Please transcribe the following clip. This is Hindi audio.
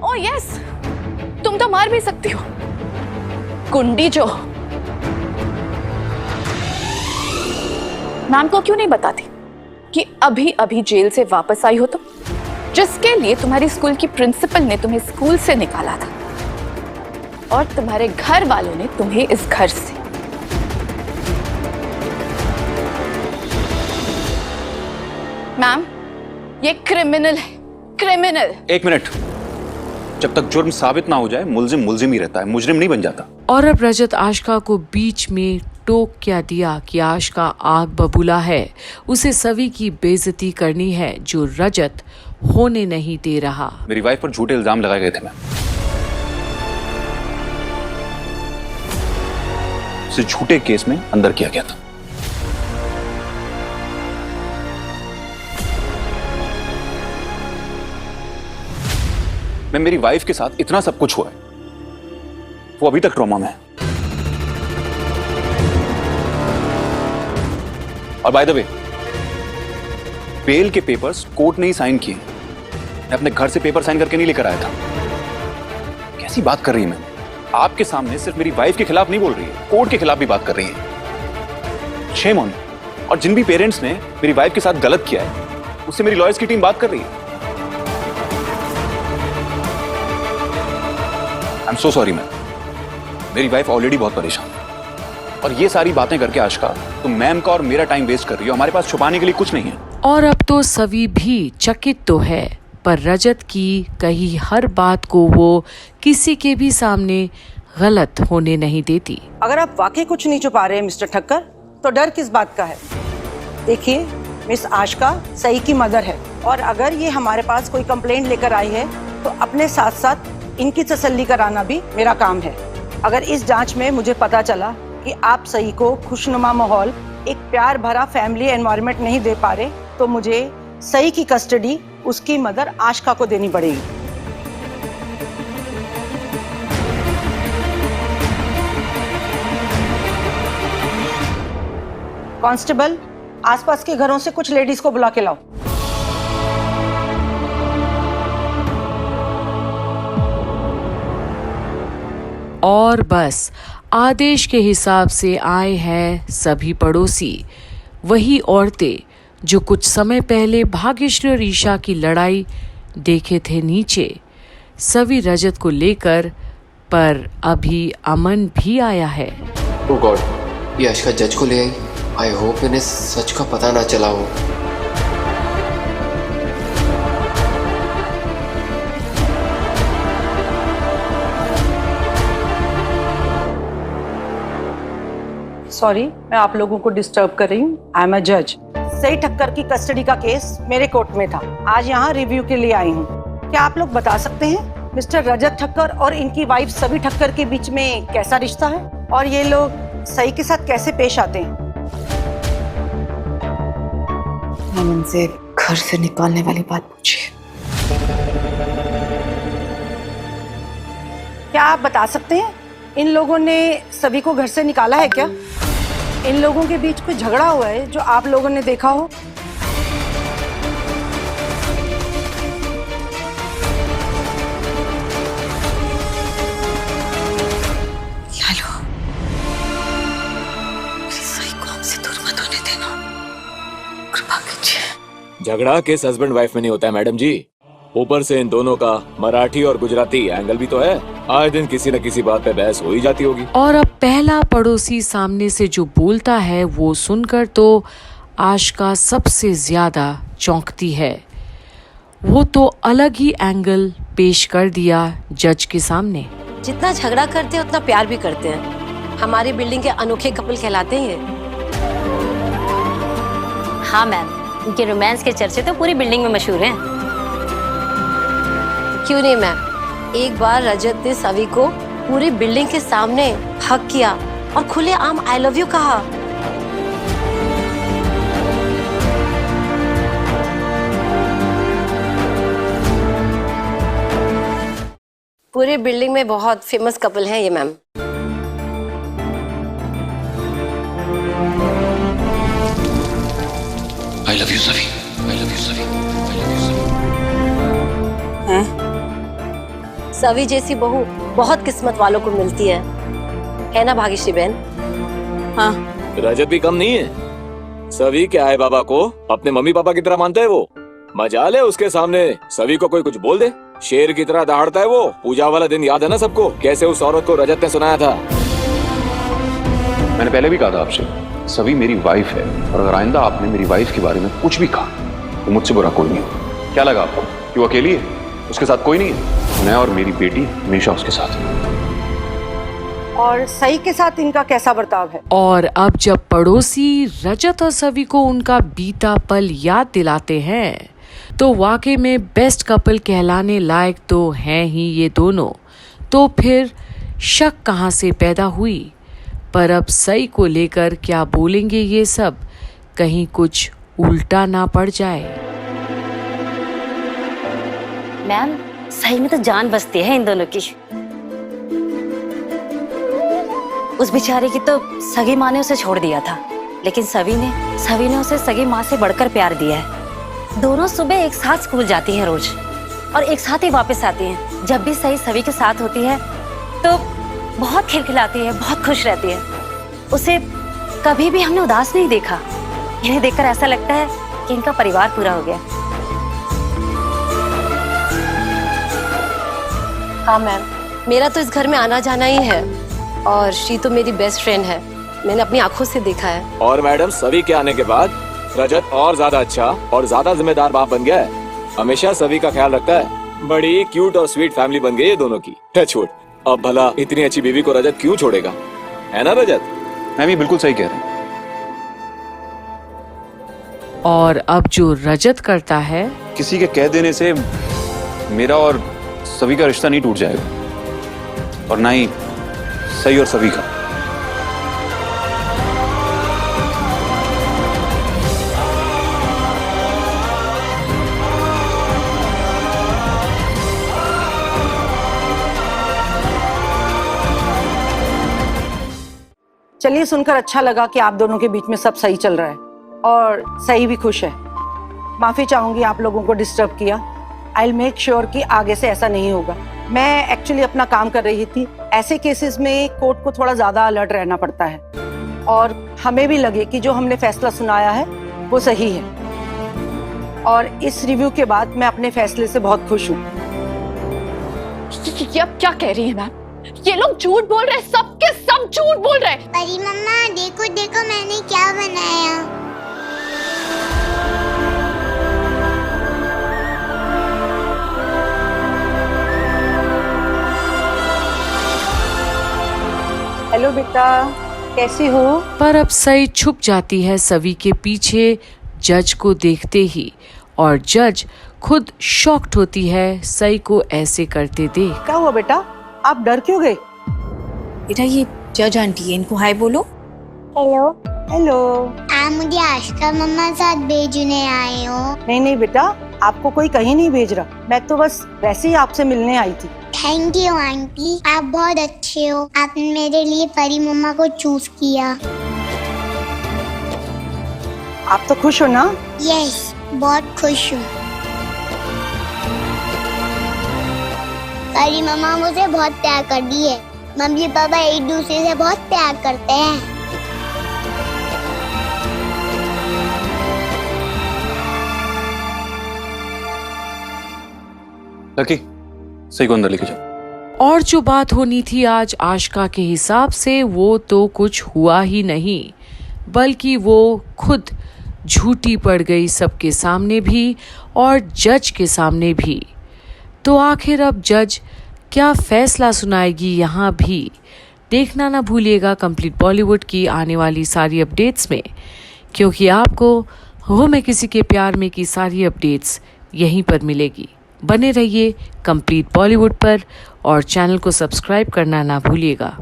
ओह यस, तुम तो मार भी सकती हो। कुंडी जो मैम को क्यों नहीं बताती कि अभी अभी जेल से वापस आई हो तुम, जिसके लिए तुम्हारी स्कूल की प्रिंसिपल ने तुम्हें स्कूल से निकाला था और तुम्हारे घर वालों ने तुम्हें इस घर से। मैम, ये क्रिमिनल है, क्रिमिनल। एक मिनट, जब तक जुर्म साबित ना हो जाए मुल्जिम मुल्जिम ही रहता है, मुजरिम नहीं बन जाता। और अब रजत आशिका को बीच में टोक क्या दिया कि आशिका आग बबूला है, उसे सभी की बेइज्जती करनी है जो रजत होने नहीं दे रहा। मेरी वाइफ पर झूठे इल्जाम लगाए गए थे, मैं उसे झूठे केस में अंदर किया गया था। मैं मेरी वाइफ के साथ इतना सब कुछ हुआ है, वो अभी तक ट्रॉमा में है। और बाय द वे, बेल के पेपर्स कोर्ट ने ही साइन किए, मैं अपने घर से पेपर साइन करके नहीं लेकर आया था। कैसी बात कर रही है मैम? आपके सामने सिर्फ मेरी वाइफ के खिलाफ नहीं बोल रही है, कोर्ट के खिलाफ भी बात कर रही है। Shame on. और जिन भी पेरेंट्स ने मेरी वाइफ के साथ गलत किया है, उससे मेरी लॉयर्स की टीम बात कर रही है। I am so sorry ma'am, मेरी वाइफ ऑलरेडी बहुत परेशान है और ये सारी बातें करके आशिका, तुम मैम का और मेरा टाइम वेस्ट कर रही हो। हमारे पास छुपाने के लिए कुछ नहीं है। और अब तो सभी भी चकित तो है, पर रजत की कही हर बात को वो किसी के भी सामने गलत होने नहीं देती। अगर आप वाकई कुछ नहीं छुपा रहे हैं मिस्टर ठक्कर, तो डर किस बात का है? देखिए, मिस आशिका सई की मदर है और अगर ये हमारे पास कोई कंप्लेंट लेकर आई है तो अपने साथ साथ इनकी तसल्ली कराना भी मेरा काम है। अगर इस जांच में मुझे पता चला कि आप सई को खुशनुमा माहौल, एक प्यार भरा फैमिली एनवायरनमेंट नहीं दे पा रहे, तो मुझे सई की कस्टडी उसकी मदर आशिका को देनी पड़ेगी। कांस्टेबल, आसपास के घरों से कुछ लेडीज को बुला के लाओ। और बस आदेश के हिसाब से आए हैं सभी पड़ोसी, वही औरतें जो कुछ समय पहले भाग्यश्री और ईशा की लड़ाई देखे थे नीचे, सभी रजत को लेकर। पर अभी अमन भी आया है। ओह गॉड, ये आशिका जज को ले आई। आई होप इन्हें सच का पता ना चला हो। सॉरी, मैं आप लोगों को डिस्टर्ब कर रही हूँ। आई एम अ जज। सई ठक्कर की कस्टडी का केस मेरे कोर्ट में था, आज यहाँ रिव्यू के लिए आई हूँ। क्या आप लोग बता सकते हैं मिस्टर रजत ठक्कर और इनकी वाइफ सवी ठक्कर के बीच में कैसा रिश्ता है और ये लोग सई के साथ कैसे पेश आते हैं? हम इनसे घर से निकालने वाली बात पूछिए। क्या आप बता सकते हैं इन लोगों ने सभी को घर से निकाला है क्या? इन लोगों के बीच कोई झगड़ा हुआ है जो आप लोगों ने देखा हो? लालो, मेरी सही को हमसे दूर मत होने देना, कृपा कीजिए। झगड़ा किस हस्बैंड वाइफ में नहीं होता है मैडम जी। ऊपर से इन दोनों का मराठी और गुजराती एंगल भी तो है। आए दिन किसी न किसी बात पे बहस हो ही जाती होगी। और अब पहला पड़ोसी सामने से जो बोलता है वो सुनकर तो आशिका सबसे ज्यादा चौंकती है। वो तो अलग ही एंगल पेश कर दिया जज के सामने। जितना झगड़ा करते हैं उतना प्यार भी करते हैं। हमारी बिल्डिंग के अनोखे कपल कहलाते हैं। हाँ मैम, उनके रोमांस के चर्चे तो पूरी बिल्डिंग में मशहूर हैं। क्यों नहीं मैम, एक बार रजत ने सवी को पूरी बिल्डिंग के सामने हक किया और खुलेआम आई लव यू कहा। पूरी बिल्डिंग में बहुत फेमस कपल हैं ये मैम। आई लव यू सभी, आई लव यू सभी, आई लव यू सभी। सवी जैसी बहू बहुत किस्मत वालों को मिलती है ना भाग्यश्री बहन? हाँ, रजत भी कम नहीं है। सभी के आए बाबा को अपने मम्मी पापा की तरह मानता है वो। मजाल है उसके सामने सभी को कोई कुछ बोल दे, शेर की तरह दहाड़ता है वो। पूजा वाला दिन याद है ना सबको, कैसे उस औरत को रजत ने सुनाया था। मैंने पहले भी कहा था आपसे, सभी मेरी वाइफ है, और अगर आइंदा आपने मेरी वाइफ के बारे में कुछ भी कहा तो मुझसे बुरा कोई नहीं होगा। क्या लगा आपको कि वो अकेली है, उसके साथ कोई नहीं है? मैं और मेरी बेटी हमेशा उसके साथ है। और सही के साथ इनका कैसा बर्ताव है? और अब जब पड़ोसी रजत और सवी को उनका बीता पल याद दिलाते हैं तो वाकई में बेस्ट कपल कहलाने लायक तो हैं ही ये दोनों। तो फिर शक कहाँ से पैदा हुई? पर अब सई को लेकर क्या बोलेंगे ये सब, कहीं कुछ उल्टा ना पड़ जाए। मैम सही में तो जान बचती है इन दोनों की। उस बेचारे की तो सगी माँ ने उसे छोड़ दिया था, लेकिन सवी ने उसे सगी माँ से बढ़कर प्यार दिया है। दोनों सुबह एक साथ स्कूल जाती हैं रोज, और एक साथ ही वापस आती हैं। जब भी सवी के साथ होती है तो बहुत खिलखिलाती है, बहुत खुश रहती है। उसे कभी भी हमने उदास नहीं देखा। इन्हें देखकर ऐसा लगता है कि इनका परिवार पूरा हो गया। हाँ मैम, मेरा तो इस घर में आना जाना ही है, और श्री तो मेरी बेस्ट फ्रेंड है। मैंने अपनी आंखों से देखा है। और मैडम सभी के आने के बाद रजत और ज्यादा अच्छा और ज्यादा जिम्मेदार बाप बन गया है। हमेशा सभी का ख्याल रखता है। बड़ी क्यूट और स्वीट फैमिली बन गई है दोनों की। टचवुड। अब भला इतनी अच्छी बीवी को रजत क्यों छोड़ेगा, है ना रजत? मैम ये बिल्कुल सही कह रहे हैं। और अब जो रजत करता है, किसी के कह देने से मेरा और सभी का रिश्ता नहीं टूट जाएगा, और ना ही सही और सभी का। चलिए, सुनकर अच्छा लगा कि आप दोनों के बीच में सब सही चल रहा है और सही भी खुश है। माफी चाहूंगी आप लोगों को डिस्टर्ब किया। आई विल मेक श्योर कि आगे से ऐसा नहीं होगा। मैं एक्चुअली अपना काम कर रही थी। ऐसे केसेस में कोर्ट को थोड़ा ज्यादा अलर्ट रहना पड़ता है, और हमें भी लगे कि जो हमने फैसला सुनाया है वो सही है। और इस रिव्यू के बाद मैं अपने फैसले से बहुत खुश हूँ। ये अब क्या कह रही है मैम? ये लोग झूठ बोल रहे हैं, सबके सब झूठ बोल रहे हैं। परी मम्मा देखो देखो मैंने क्या बनाया। हेलो बेटा, कैसी हो? पर अब सई छुप जाती है सवी के पीछे जज को देखते ही, और जज खुद शॉक्ड होती है सई को ऐसे करते देख। क्या हुआ बेटा, आप डर क्यों गए? बेटा ये जज आंटी है, इनको हाय बोलो। हेलो। हेलो। आप मुझे आशिका मम्मा साथ भेजने आए हो? नहीं नहीं बेटा, आपको कोई कहीं नहीं भेज रहा। मैं तो बस वैसे ही आपसे मिलने आई थी। थैंक यू आंटी, आप बहुत अच्छे हो। आपने मेरे लिए परी मम्मा को चूज किया। आप तो खुश हो ना? यस, बहुत खुश हूँ। परी मम्मा मुझे बहुत प्यार करती है। मम्मी पापा एक दूसरे से बहुत प्यार करते हैं। लकी, सही को अंदर लेके जाओ। और जो बात होनी थी आज आशिका के हिसाब से, वो तो कुछ हुआ ही नहीं, बल्कि वो खुद झूठी पड़ गई सबके सामने भी और जज के सामने भी। तो आखिर अब जज क्या फैसला सुनाएगी, यहाँ भी देखना ना भूलिएगा कंप्लीट बॉलीवुड की आने वाली सारी अपडेट्स में, क्योंकि आपको हो मैं किसी के प्यार में की सारी अपडेट्स यहीं पर मिलेगी। बने रहिए कंप्लीट बॉलीवुड पर और चैनल को सब्सक्राइब करना ना भूलिएगा।